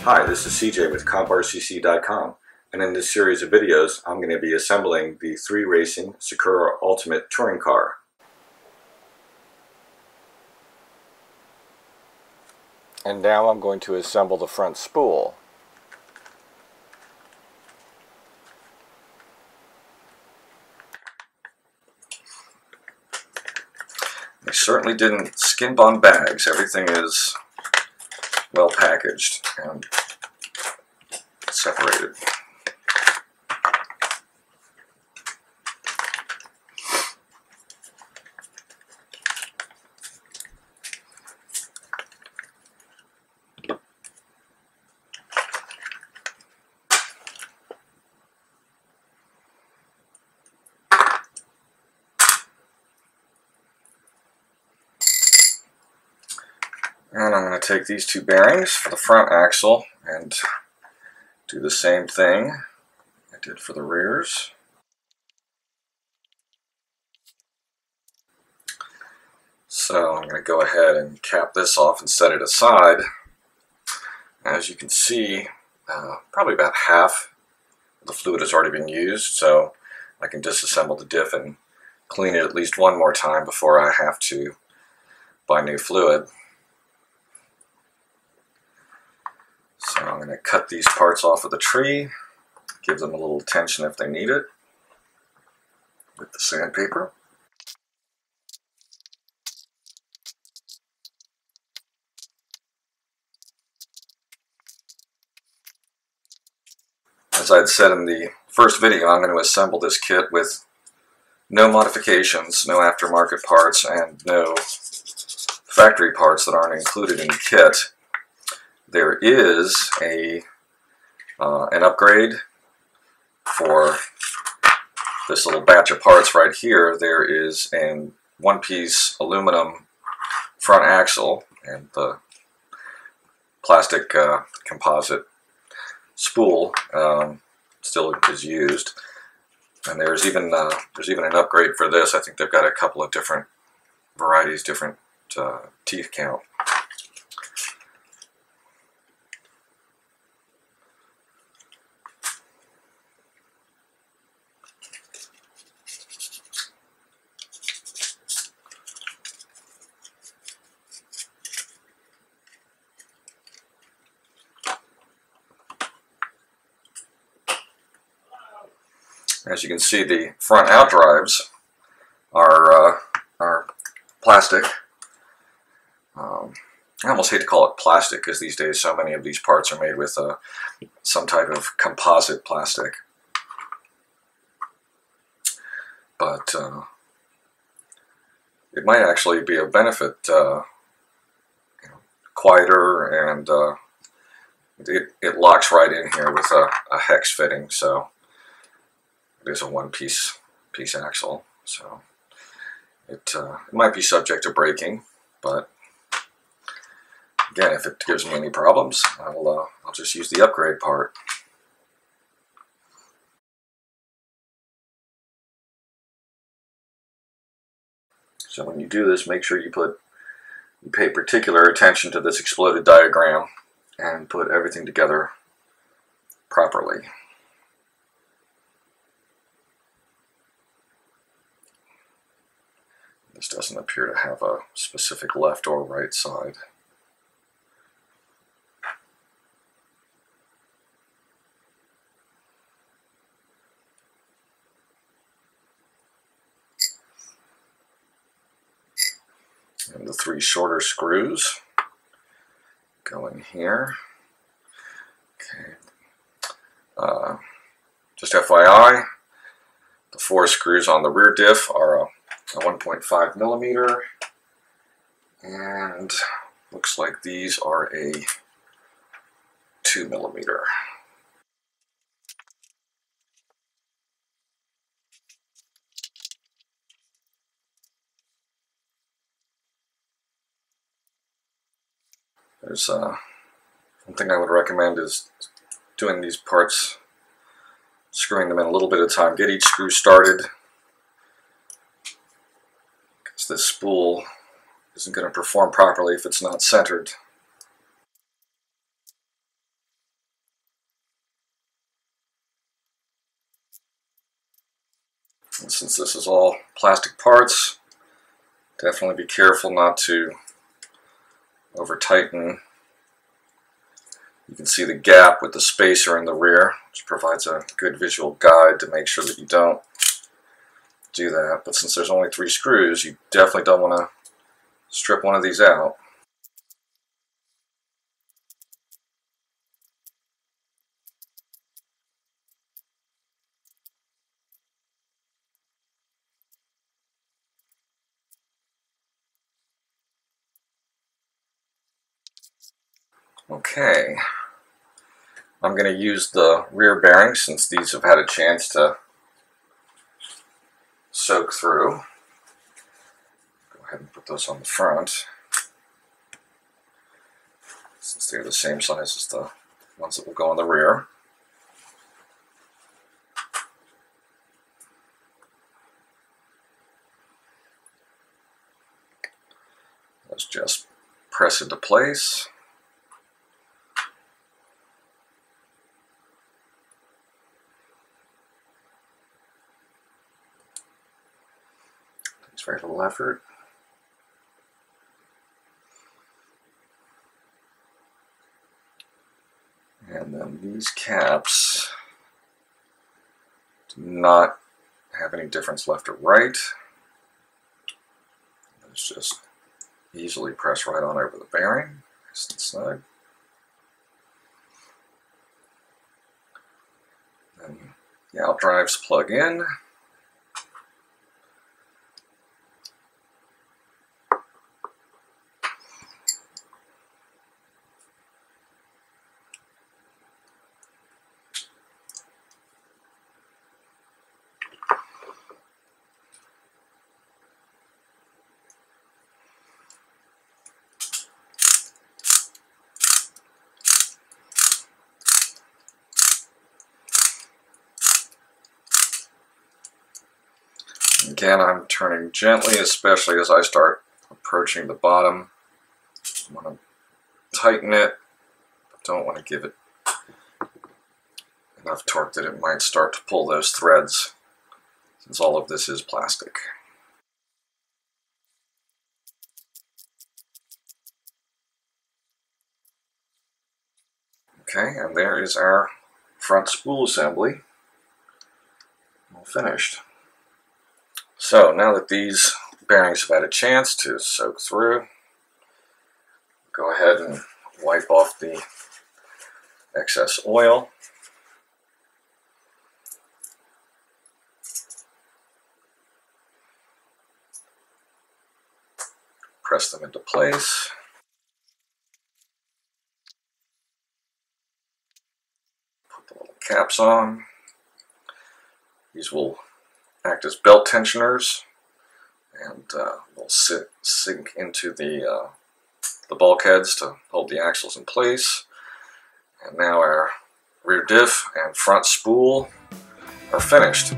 Hi, this is CJ with CompRCC.com, and in this series of videos I'm going to be assembling the 3Racing Sakura Ultimate Touring Car. And now I'm going to assemble the front spool. They certainly didn't skimp on bags. Everything is well packaged and separated. And I'm going to take these two bearings for the front axle and do the same thing I did for the rears. So I'm going to go ahead and cap this off and set it aside. As you can see, probably about half of the fluid has already been used, so I can disassemble the diff and clean it at least one more time before I have to buy new fluid. So I'm going to cut these parts off of the tree, give them a little attention if they need it with the sandpaper. As I had said in the first video, I'm going to assemble this kit with no modifications, no aftermarket parts, and no factory parts that aren't included in the kit. There is an upgrade for this little batch of parts right here. There is a one-piece aluminum front axle and the plastic composite spool still is used. And there's even an upgrade for this. I think they've got a couple of different varieties, different teeth count. As you can see, the front outdrives are plastic. I almost hate to call it plastic because these days so many of these parts are made with some type of composite plastic. But it might actually be a benefit, quieter, and it locks right in here with a hex fitting. So it is a one-piece axle, so it might be subject to breaking, but again, if it gives me any problems, I'll just use the upgrade part. So when you do this, make sure you pay particular attention to this exploded diagram and put everything together properly. This doesn't appear to have a specific left or right side. And the three shorter screws go in here. Okay. Just FYI, the four screws on the rear diff are a 1.5 millimeter, and looks like these are a 2 millimeter. There's one thing I would recommend is doing these parts, screwing them in a little bit of time. Get each screw started, because this spool isn't going to perform properly if it's not centered. And since this is all plastic parts, definitely be careful not to over tighten. You can see the gap with the spacer in the rear, which provides a good visual guide to make sure that you don't do that. But since there's only 3 screws, you definitely don't want to strip one of these out. Okay, I'm going to use the rear bearings since these have had a chance to soak through. Go ahead and put those on the front, since they're the same size as the ones that will go on the rear. Let's just press into place. Takes very little effort. And then these caps do not have any difference left or right. It's just easily press right on over the bearing, nice and snug. Then the outdrives plug in. Again, I'm turning gently, especially as I start approaching the bottom. I want to tighten it, but don't want to give it enough torque that it might start to pull those threads, since all of this is plastic. Okay, and there is our front spool assembly, all finished. So now that these bearings have had a chance to soak through, go ahead and wipe off the excess oil. Press them into place. Put the little caps on. These will act as belt tensioners and will sink into the bulkheads to hold the axles in place. And now our rear diff and front spool are finished.